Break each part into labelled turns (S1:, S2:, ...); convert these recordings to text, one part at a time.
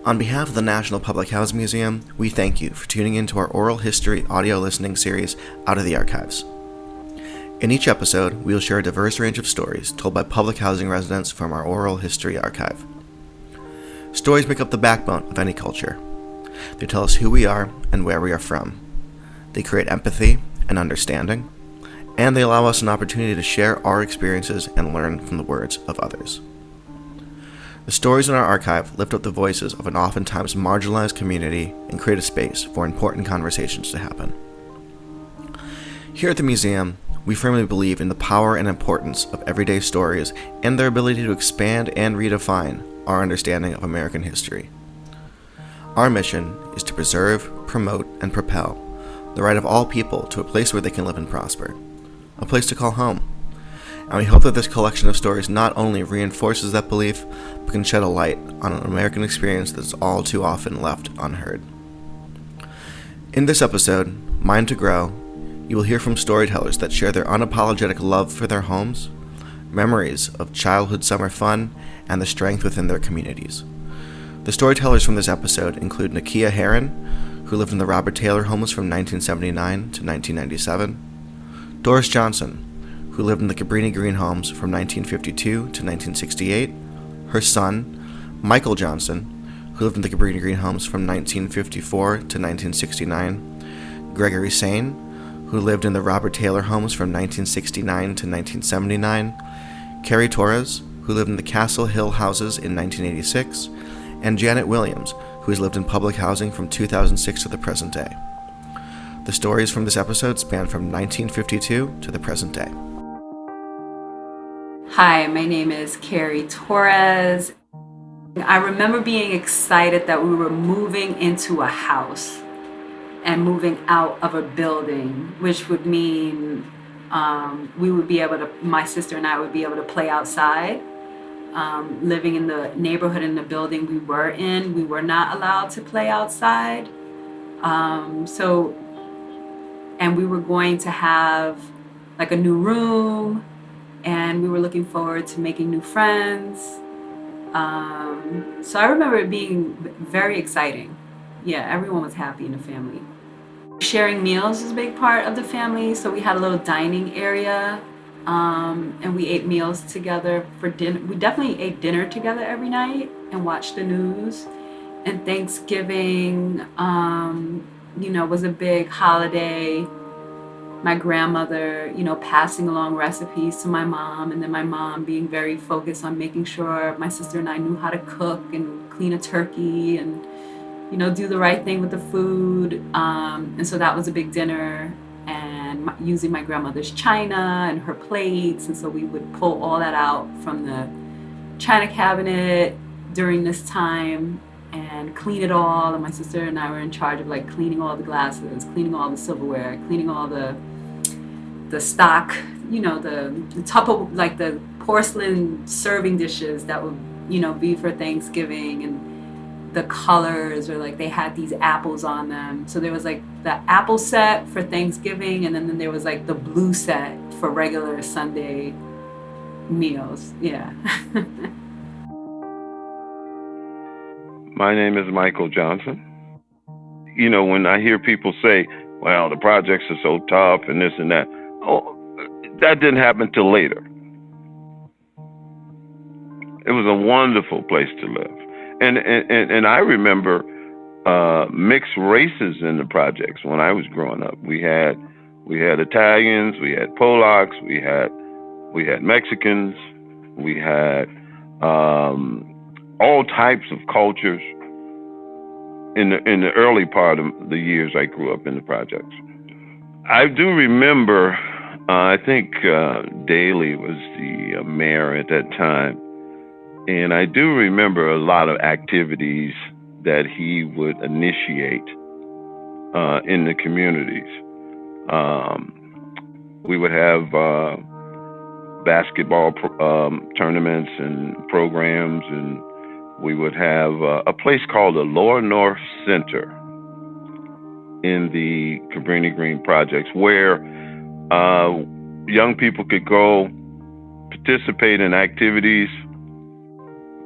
S1: On behalf of the National Public Housing Museum, we thank you for tuning in to our oral history audio listening series, Out of the Archives. In each episode, we will share a diverse range of stories told by public housing residents from our oral history archive. Stories make up the backbone of any culture. They tell us who we are and where we are from. They create empathy and understanding, and they allow us an opportunity to share our experiences and learn from the words of others. The stories in our archive lift up the voices of an oftentimes marginalized community and create a space for important conversations to happen. Here at the museum, we firmly believe in the power and importance of everyday stories and their ability to expand and redefine our understanding of American history. Our mission is to preserve, promote, and propel the right of all people to a place where they can live and prosper, a place to call home. And we hope that this collection of stories not only reinforces that belief, but can shed a light on an American experience that's all too often left unheard. In this episode, Mine to Grow, you will hear from storytellers that share their unapologetic love for their homes, memories of childhood summer fun, and the strength within their communities. The storytellers from this episode include Nakia Herron, who lived in the Robert Taylor homes from 1979 to 1997, Doris Johnson, who lived in the Cabrini-Green Homes from 1952 to 1968, her son, Michael Johnson, who lived in the Cabrini-Green Homes from 1954 to 1969, Gregory Sain, who lived in the Robert Taylor Homes from 1969 to 1979, Carrie Torres, who lived in the Castle Hill houses in 1986, and Janet Williams, who has lived in public housing from 2006 to the present day. The stories from this episode span from 1952 to the present day.
S2: Hi, my name is Carrie Torres. I remember being excited that we were moving into a house and moving out of a building, which would mean my sister and I would be able to play outside. Living in the neighborhood in the building we were in, we were not allowed to play outside. And we were going to have like a new room, and we were looking forward to making new friends. So I remember it being very exciting. Yeah, everyone was happy in the family. Sharing meals was a big part of the family, so we had a little dining area, and we ate meals together for dinner. We definitely ate dinner together every night and watched the news. And Thanksgiving, was a big holiday. My grandmother, passing along recipes to my mom, and then my mom being very focused on making sure my sister and I knew how to cook and clean a turkey and, do the right thing with the food. And so that was a big dinner, and using my grandmother's china and her plates. And so we would pull all that out from the china cabinet during this time and clean it all. And my sister and I were in charge of cleaning all the glasses, cleaning all the silverware, cleaning all the stock, the Tupper, the porcelain serving dishes that would, be for Thanksgiving, and the colors, or they had these apples on them. So there was the apple set for Thanksgiving, and then there was the blue set for regular Sunday meals. Yeah.
S3: My name is Michael Johnson. When I hear people say, well, the projects are so tough and this and that, that didn't happen till later. It was a wonderful place to live. And I remember mixed races in the projects when I was growing up. We had Italians, we had Polacks, we had Mexicans, we had all types of cultures in the early part of the years I grew up in the projects. I do remember, I think Daley was the mayor at that time, and I do remember a lot of activities that he would initiate in the communities. We would have basketball tournaments and programs, and we would have a place called the Lower North Center in the Cabrini-Green projects, where young people could go participate in activities,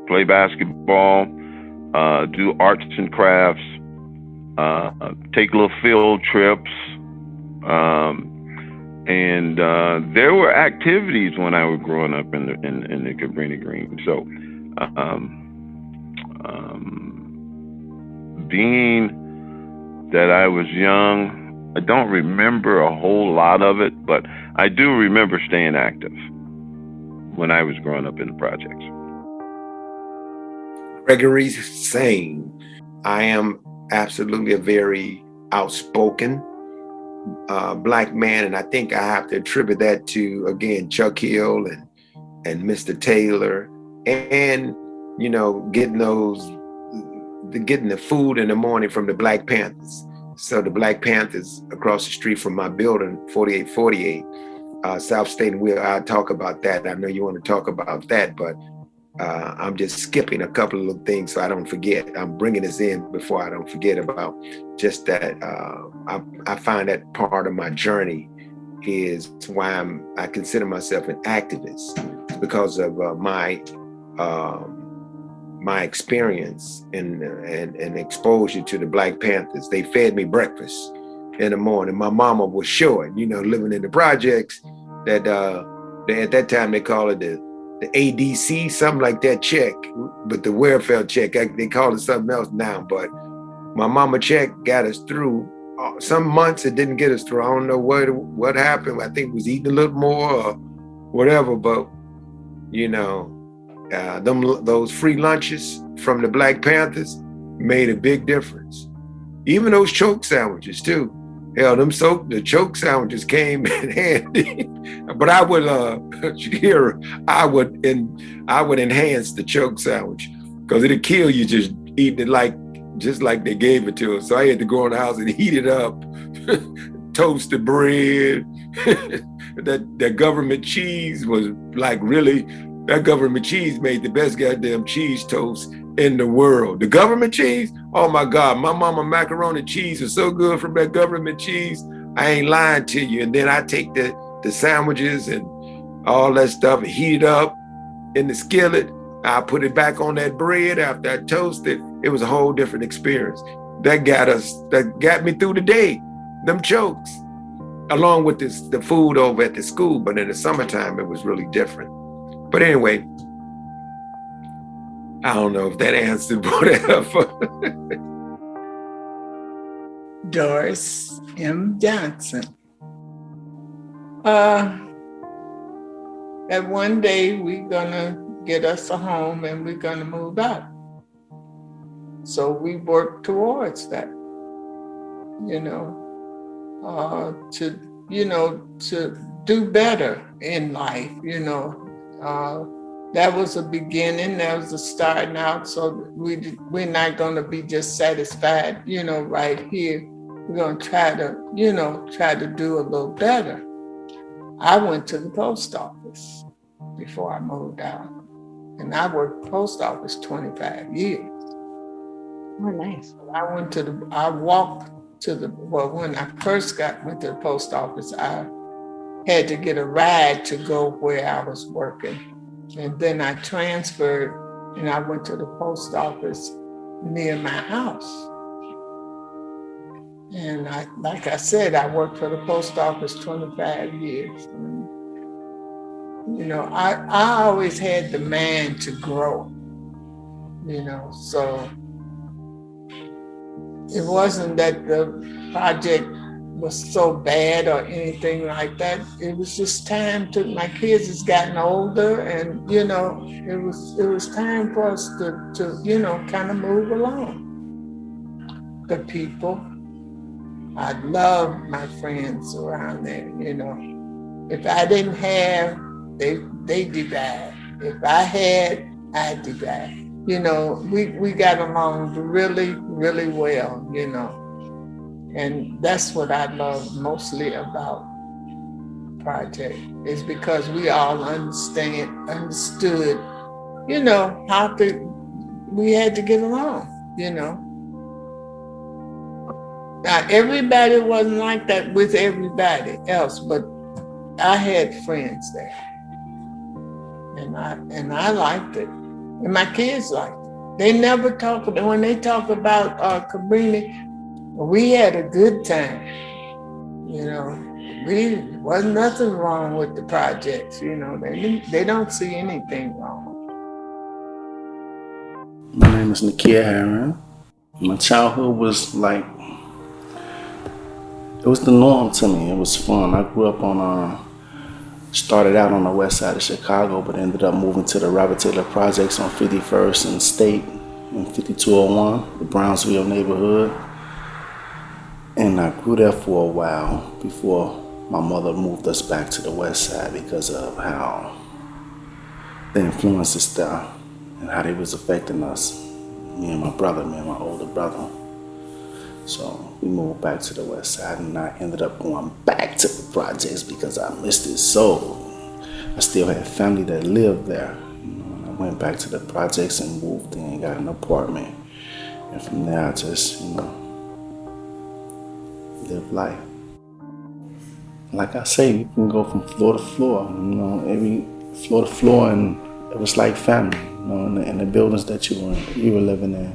S3: play basketball, do arts and crafts, take little field trips. And there were activities when I was growing up in the Cabrini-Green. So, being that I was young, I don't remember a whole lot of it, but I do remember staying active when I was growing up in the projects.
S4: Gregory Sain. I am absolutely a very outspoken Black man, and I think I have to attribute that to, again, Chuck Hill and Mr. Taylor, and getting the food in the morning from the Black Panthers. So the Black Panthers across the street from my building, 4848 South State, and I'll talk about that. I know you want to talk about that, but I'm just skipping a couple of little things so I don't forget. I'm bringing this in before I don't forget about just that. I find that part of my journey is why I consider myself an activist, because of my experience and exposure to the Black Panthers. They fed me breakfast in the morning. My mama was short, living in the projects, that at that time they call it the ADC, something like that check, but the welfare check, they call it something else now. But my mama check got us through. Some months it didn't get us through. I don't know what happened. I think it was eating a little more or whatever, but those free lunches from the Black Panthers made a big difference. Even those choke sandwiches too. Hell, the choke sandwiches came in handy. But I would, Shakira, I would enhance the choke sandwich, because it'd kill you just eating it just like they gave it to us. So I had to go in the house and heat it up, toast the bread. That government cheese was that government cheese made the best goddamn cheese toast in the world. The government cheese, oh my God, my mama macaroni cheese is so good from that government cheese. I ain't lying to you. And then I take the sandwiches and all that stuff and heat it up in the skillet. I put it back on that bread after I toast it. It was a whole different experience. That got me through the day, them chokes, along with the food over at the school. But in the summertime, it was really different. But anyway, I don't know if that answered whatever.
S5: Doris M. Johnson. That one day we're gonna get us a home and we're gonna move out. So we work towards that, to do better in life, That was a beginning, that was a starting out. So we're not gonna be just satisfied, right here. We're gonna try to do a little better. I went to the post office before I moved out, and I worked post office 25 years.
S6: Oh, nice.
S5: When I first went to the post office, I had to get a ride to go where I was working. And then I transferred and I went to the post office near my house. And like I said, I worked for the post office 25 years. And, I always had the mind to grow, so it wasn't that the project was so bad or anything like that. It was just time my kids has gotten older, and it was time for us to kind of move along. The people, I love my friends around there, If I didn't have, they divide. If I had, I divide. We got along really, really well, And that's what I love mostly about the project, is because we all understood, we had to get along, Now, everybody wasn't like that with everybody else, but I had friends there. And I liked it. And my kids liked it. They never talk about, when they talk about Cabrini, we had a good time. You know, wasn't nothing wrong with the projects. You know, they don't see anything wrong.
S7: My name is Nakia Herron. My childhood was like, it was the norm to me. It was fun. I grew up started out on the west side of Chicago, but ended up moving to the Robert Taylor Projects on 51st and State in 5201, the Brownsville neighborhood. And I grew there for a while before my mother moved us back to the west side because of how the influences there and how they was affecting us, me and my older brother. So we moved back to the west side, and I ended up going back to the projects because I missed it so. I still had family that lived there. You know, and I went back to the projects and moved in, got an apartment. And from there I just, live life. Like I say, you can go from floor to floor, every floor to floor, and it was like family, in the buildings that you were living in.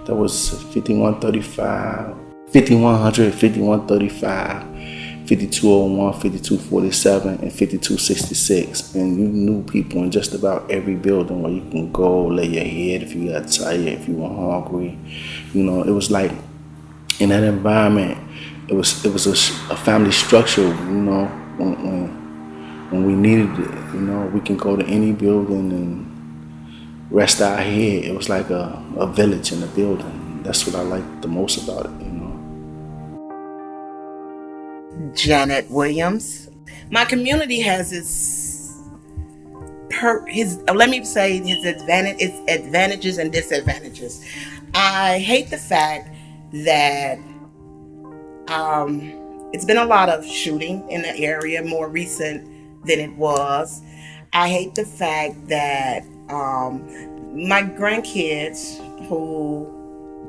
S7: That was 5135, 5100, 5135, 5201, 5247, and 5266. And you knew people in just about every building where you can go lay your head if you got tired, if you were hungry. It was like in that environment, it was a family structure, when we needed it. We can go to any building and rest our head. It was like a village in the building. That's what I liked the most about it,
S8: Janet Williams. My community has his advantages and disadvantages. I hate the fact that it's been a lot of shooting in the area, more recent than it was. I hate the fact that my grandkids who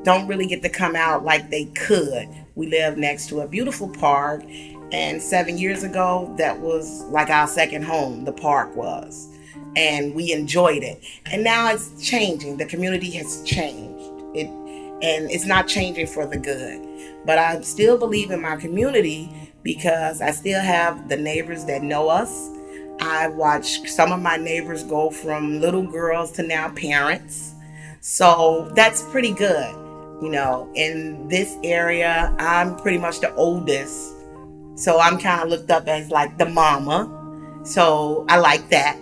S8: don't really get to come out like they could. We live next to a beautiful park, and 7 years ago, that was like our second home, the park was. And we enjoyed it. And now it's changing. The community has changed. And it's not changing for the good. But I still believe in my community because I still have the neighbors that know us. I watched some of my neighbors go from little girls to now parents. So that's pretty good. In this area, I'm pretty much the oldest. So I'm kind of looked up as like the mama. So I like that,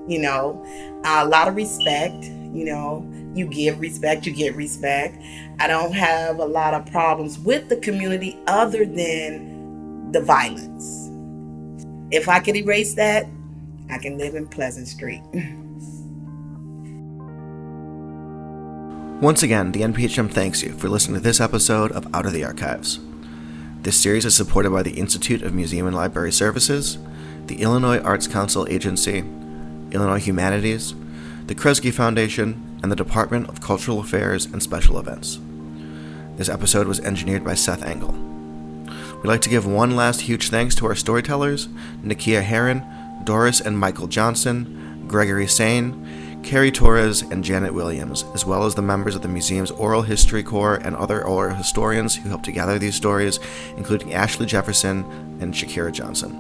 S8: a lot of respect, you give respect, you get respect. I don't have a lot of problems with the community other than the violence. If I could erase that, I can live in Pleasant Street.
S1: Once again, the NPHM thanks you for listening to this episode of Out of the Archives. This series is supported by the Institute of Museum and Library Services, the Illinois Arts Council Agency, Illinois Humanities, the Kresge Foundation, and the Department of Cultural Affairs and Special Events. This episode was engineered by Seth Engel. We'd like to give one last huge thanks to our storytellers, Nakia Herron, Doris and Michael Johnson, Gregory Sain, Carrie Torres, and Janet Williams, as well as the members of the museum's Oral History Corps and other oral historians who helped to gather these stories, including Ashley Jefferson and Shakira Johnson.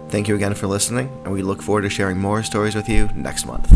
S1: Thank you again for listening, and we look forward to sharing more stories with you next month.